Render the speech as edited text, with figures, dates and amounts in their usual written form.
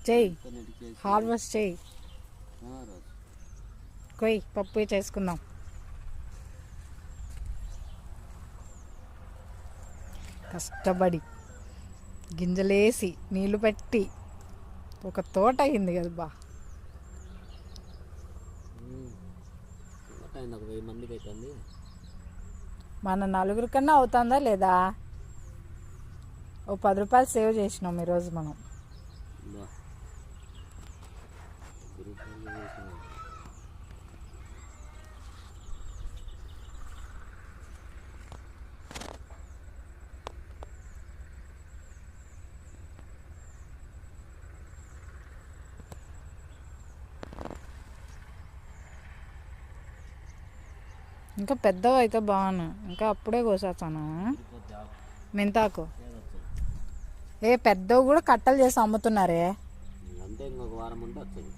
చెయ్యి, హార్వెస్ట్ చెయ్యి, కొయ్యి, పప్పు చేసుకుందాం. కష్టపడి గింజలేసి నీళ్లు పెట్టి ఒక తోట అయింది కదా బా. మన నలుగురి కన్నా అవుతుందా లేదా? ఓ 10 రూపాయలు సేవ్ చేసినాం ఈరోజు మనం. ఇంకా పెద్దవి అయితే బాగున్నాను, ఇంకా అప్పుడే కోసేస్తాను. మెంతాకు పెద్దవి కూడా కట్టలు చేసి అమ్ముతున్నారే. అంతే, ఇంకొక వారం ఉంటే వస్తుంది.